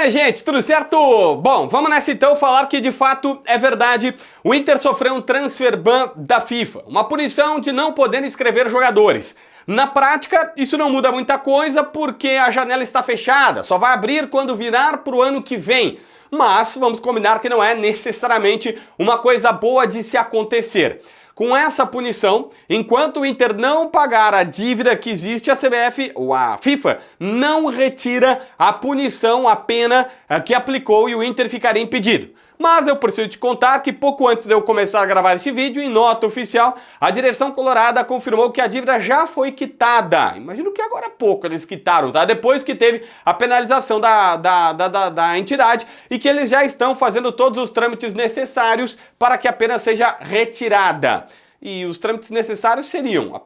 minha gente, tudo certo? Bom, vamos nessa então falar que de fato é verdade. O Inter sofreu um transfer ban da FIFA, uma punição de não poder inscrever jogadores. Na prática, isso não muda muita coisa porque a janela está fechada, só vai abrir quando virar para o ano que vem. Mas vamos combinar que não é necessariamente uma coisa boa de se acontecer. Com essa punição, enquanto o Inter não pagar a dívida que existe, a CBF ou a FIFA não retira a punição, a pena que aplicou e o Inter ficaria impedido. Mas eu preciso te contar que pouco antes de eu começar a gravar esse vídeo, em nota oficial, a direção colorada confirmou que a dívida já foi quitada. Imagino que agora há pouco eles quitaram, tá? Depois que teve a penalização da entidade e que eles já estão fazendo todos os trâmites necessários para que a pena seja retirada. E os trâmites necessários seriam,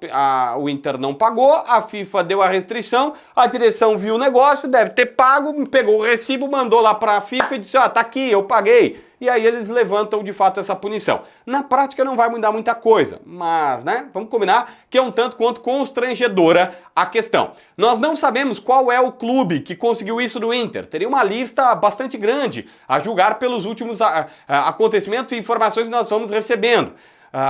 o Inter não pagou, a FIFA deu a restrição, a direção viu o negócio, deve ter pago, pegou o recibo, mandou lá para a FIFA e disse, ó, tá aqui, eu paguei. E aí eles levantam de fato essa punição. Na prática não vai mudar muita coisa, mas, né, vamos combinar que é um tanto quanto constrangedora a questão. Nós não sabemos qual é o clube que conseguiu isso do Inter. Teria uma lista bastante grande, a julgar pelos últimos acontecimentos e informações que nós vamos recebendo.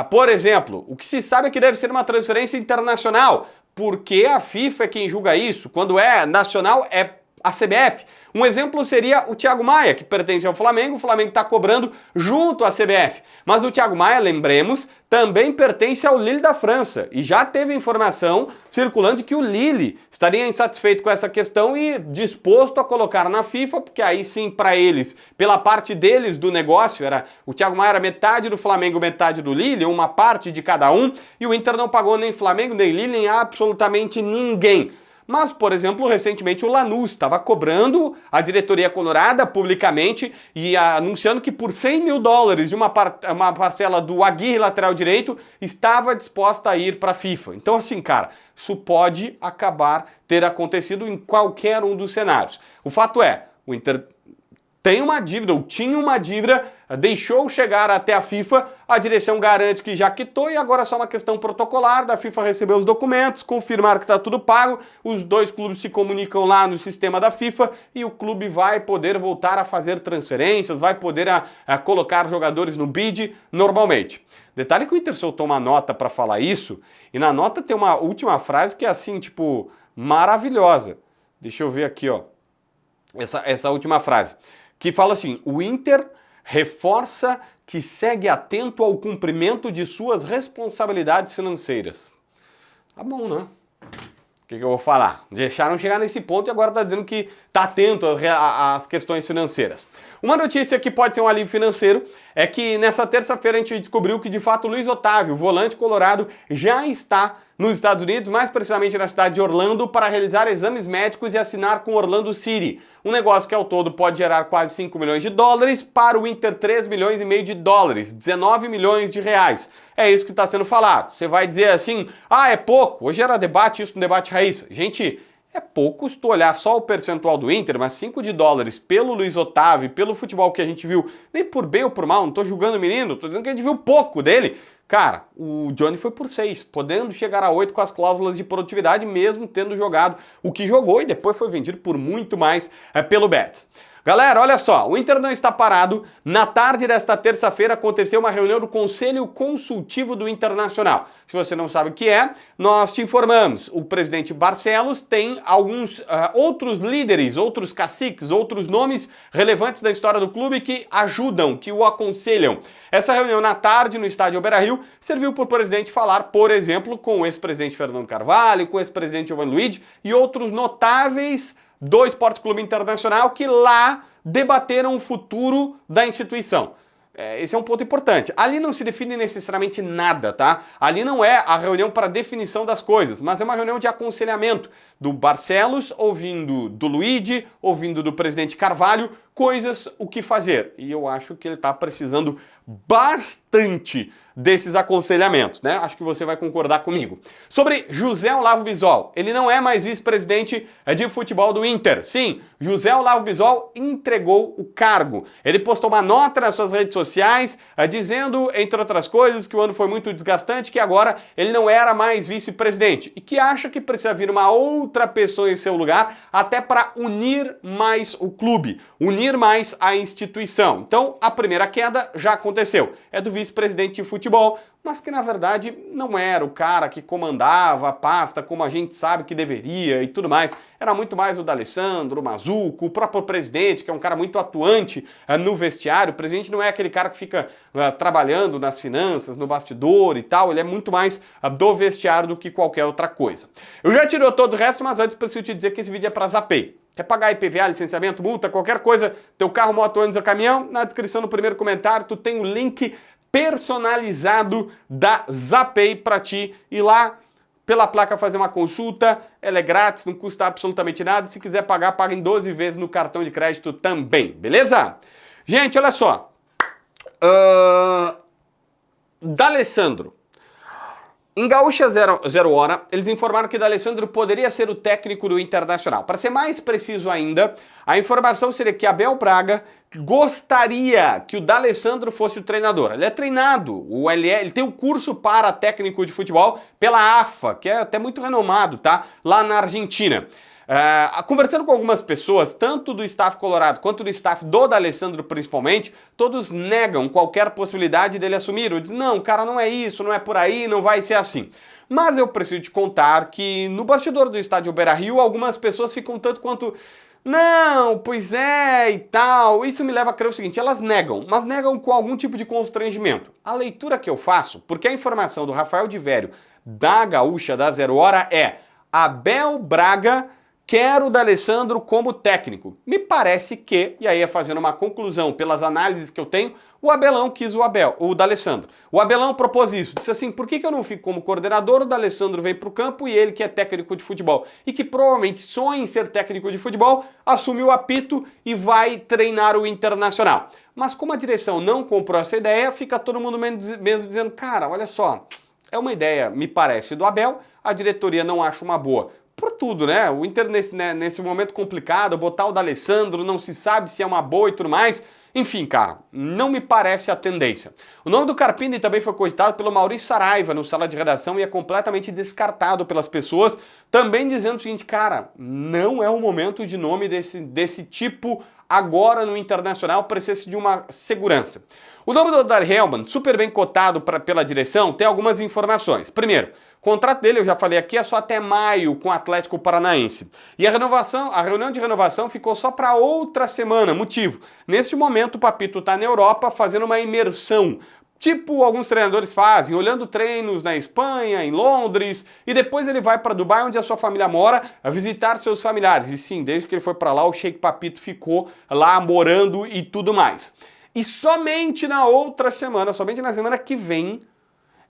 Por exemplo, o que se sabe é que deve ser uma transferência internacional, porque a FIFA é quem julga isso. Quando é nacional, é a CBF. Um exemplo seria o Thiago Maia, que pertence ao Flamengo. O Flamengo está cobrando junto à CBF. Mas o Thiago Maia, lembremos, também pertence ao Lille da França. E já teve informação circulando de que o Lille estaria insatisfeito com essa questão e disposto a colocar na FIFA, porque aí sim, para eles, pela parte deles do negócio, o Thiago Maia era metade do Flamengo, metade do Lille, uma parte de cada um, e o Inter não pagou nem Flamengo, nem Lille, nem absolutamente ninguém. Mas, por exemplo, recentemente o Lanús estava cobrando a diretoria colorada publicamente e anunciando que por $100 mil de uma parcela do Aguirre, lateral direito, estava disposta a ir para a FIFA. Então, assim, cara, isso pode ter acontecido em qualquer um dos cenários. O fato é, o Inter tem uma dívida, ou tinha uma dívida, deixou chegar até a FIFA, a direção garante que já quitou e agora é só uma questão protocolar da FIFA receber os documentos, confirmar que está tudo pago, os dois clubes se comunicam lá no sistema da FIFA e o clube vai poder voltar a fazer transferências, vai poder colocar jogadores no bid normalmente. Detalhe que o Inter soltou uma nota para falar isso e na nota tem uma última frase que é assim, tipo, maravilhosa. Deixa eu ver aqui, ó, essa última frase. Que fala assim, o Inter reforça que segue atento ao cumprimento de suas responsabilidades financeiras. Tá bom, né? O que eu vou falar? Deixaram chegar nesse ponto e agora tá dizendo que tá atento às questões financeiras. Uma notícia que pode ser um alívio financeiro é que nessa terça-feira a gente descobriu que de fato o Luiz Otávio, volante colorado, já está nos Estados Unidos, mais precisamente na cidade de Orlando, para realizar exames médicos e assinar com o Orlando City. Um negócio que ao todo pode gerar quase $5 milhões, para o Inter $3,5 milhões, 19 milhões de reais. É isso que está sendo falado. Você vai dizer assim, é pouco. Hoje era debate, isso no debate raiz. Gente, é pouco se tu olhar só o percentual do Inter, mas $5 pelo Luiz Otávio, pelo futebol que a gente viu, nem por bem ou por mal, não tô julgando o menino, tô dizendo que a gente viu pouco dele. Cara, o Johnny foi por 6, podendo chegar a 8 com as cláusulas de produtividade, mesmo tendo jogado o que jogou e depois foi vendido por muito mais pelo Betis. Galera, olha só, o Inter não está parado. Na tarde desta terça-feira aconteceu uma reunião do Conselho Consultivo do Internacional. Se você não sabe o que é, nós te informamos. O presidente Barcelos tem alguns outros líderes, outros caciques, outros nomes relevantes da história do clube que ajudam, que o aconselham. Essa reunião na tarde no estádio Beira-Rio serviu para o presidente falar, por exemplo, com o ex-presidente Fernando Carvalho, com o ex-presidente Giovanni Luigi e outros notáveis do Esporte Clube Internacional que lá debateram o futuro da instituição. Esse é um ponto importante. Ali não se define necessariamente nada, tá? Ali não é a reunião para definição das coisas, mas é uma reunião de aconselhamento do Barcelos, ouvindo do Luigi, ouvindo do presidente Carvalho, coisas, o que fazer. E eu acho que ele está precisando bastante desses aconselhamentos, né? Acho que você vai concordar comigo. Sobre José Olavo Bisol, ele não é mais vice-presidente de futebol do Inter. Sim, José Olavo Bisol entregou o cargo. Ele postou uma nota nas suas redes sociais dizendo, entre outras coisas, que o ano foi muito desgastante, que agora ele não era mais vice-presidente e que acha que precisa vir uma outra outra pessoa em seu lugar, até para unir mais o clube, unir mais a instituição. Então, a primeira queda já aconteceu. É do vice-presidente de futebol, mas que na verdade não era o cara que comandava a pasta como a gente sabe que deveria e tudo mais. Era muito mais o D'Alessandro, o Mazuco, o próprio presidente, que é um cara muito atuante no vestiário. O presidente não é aquele cara que fica trabalhando nas finanças, no bastidor e tal. Ele é muito mais do vestiário do que qualquer outra coisa. Eu já tirei todo o resto, mas antes preciso te dizer que esse vídeo é para Zapay. Quer pagar IPVA, licenciamento, multa, qualquer coisa, teu carro, moto, ônibus ou caminhão? Na descrição, no primeiro comentário, tu tem o link personalizado da Zapay para ti ir lá pela placa fazer uma consulta. Ela é grátis, não custa absolutamente nada. Se quiser pagar, paga em 12 vezes no cartão de crédito também, beleza? Gente, olha só. D'Alessandro. Em Gaúcha Zero Hora, eles informaram que D'Alessandro poderia ser o técnico do Internacional. Para ser mais preciso ainda, a informação seria que Abel Braga gostaria que o D'Alessandro fosse o treinador. Ele é treinado, ele tem o curso para técnico de futebol pela AFA, que é até muito renomado, tá? Lá na Argentina. Conversando com algumas pessoas, tanto do staff colorado quanto do staff do D'Alessandro principalmente, todos negam qualquer possibilidade dele assumir. Ou dizem, não, cara, não é isso, não é por aí, não vai ser assim. Mas eu preciso te contar que no bastidor do estádio Beira-Rio, algumas pessoas ficam tanto quanto... Não, pois é e tal. Isso me leva a crer o seguinte, elas negam, mas negam com algum tipo de constrangimento. A leitura que eu faço, porque a informação do Rafael de Vério da Gaúcha, da Zero Hora, é Abel Braga quer o D'Alessandro como técnico. Me parece que, e aí é fazendo uma conclusão pelas análises que eu tenho, o Abelão quis o D'Alessandro. O Abelão propôs isso, disse assim, por que eu não fico como coordenador, o D'Alessandro vem para o campo e ele que é técnico de futebol, e que provavelmente sonha em ser técnico de futebol, assume o apito e vai treinar o Internacional. Mas como a direção não comprou essa ideia, fica todo mundo mesmo dizendo, cara, olha só, é uma ideia, me parece, do Abel, a diretoria não acha uma boa. Por tudo, né? O Inter nesse momento complicado, botar o D'Alessandro, não se sabe se é uma boa e tudo mais. Enfim, cara, não me parece a tendência. O nome do Carpini também foi cogitado pelo Maurício Saraiva no Sala de Redação e é completamente descartado pelas pessoas, também dizendo o seguinte, cara, não é o momento de nome desse tipo agora no Internacional, precisa de uma segurança. O nome do Odair Hellmann, super bem cotado pela direção, tem algumas informações. Primeiro, o contrato dele, eu já falei aqui, é só até maio com o Atlético Paranaense. E a reunião de renovação ficou só para outra semana. Motivo, neste momento o Papito está na Europa fazendo uma imersão, tipo alguns treinadores fazem, olhando treinos na Espanha, em Londres, e depois ele vai para Dubai, onde a sua família mora, a visitar seus familiares. E sim, desde que ele foi para lá, o Sheik Papito ficou lá morando e tudo mais. E somente na outra semana, somente na semana que vem,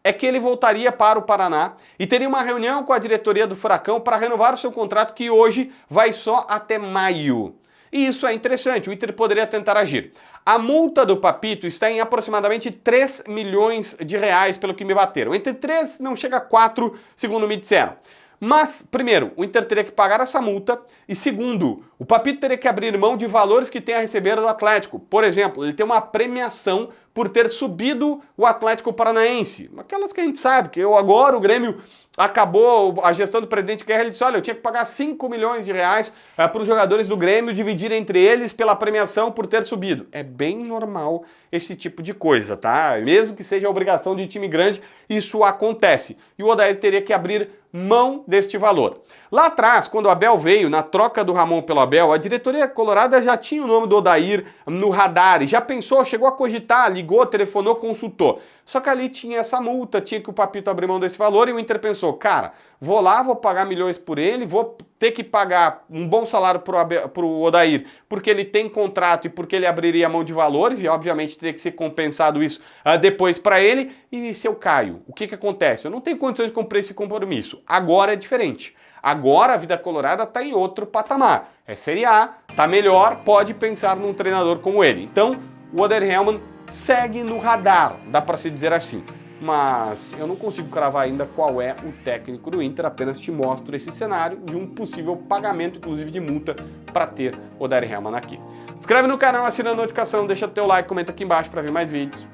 é que ele voltaria para o Paraná e teria uma reunião com a diretoria do Furacão para renovar o seu contrato, que hoje vai só até maio. E isso é interessante, o Inter poderia tentar agir. A multa do Papito está em aproximadamente 3 milhões de reais, pelo que me bateram. Entre 3, não chega a 4, segundo me disseram. Mas, primeiro, o Inter teria que pagar essa multa e, segundo, o Papito teria que abrir mão de valores que tem a receber do Atlético. Por exemplo, ele tem uma premiação por ter subido o Atlético Paranaense. Aquelas que a gente sabe, que agora o Grêmio acabou, a gestão do presidente Guerra, ele disse, olha, eu tinha que pagar 5 milhões de reais para os jogadores do Grêmio dividir entre eles pela premiação por ter subido. É bem normal esse tipo de coisa, tá? Mesmo que seja a obrigação de time grande, isso acontece. E o Odair teria que abrir mão deste valor. Lá atrás, quando o Abel veio, na troca do Ramon pelo Abel, a diretoria colorada já tinha o nome do Odair no radar, e já pensou, chegou a cogitar, ligou, telefonou, consultou. Só que ali tinha essa multa, tinha que o Papito abrir mão desse valor, e o Inter pensou, cara, vou lá, vou pagar milhões por ele, vou ter que pagar um bom salário pro Odair, porque ele tem contrato e porque ele abriria mão de valores, e obviamente teria que ser compensado isso depois para ele. E se eu caio, o que acontece? Eu não tenho condições de cumprir esse compromisso. Agora é diferente. Agora a vida colorada está em outro patamar. É Série A, tá melhor, pode pensar num treinador como ele. Então, o Odair Hellmann segue no radar, dá para se dizer assim. Mas eu não consigo cravar ainda qual é o técnico do Inter, apenas te mostro esse cenário de um possível pagamento, inclusive de multa, para ter o Odair Hellmann aqui. Se inscreve no canal, assina a notificação, deixa teu like, comenta aqui embaixo para ver mais vídeos.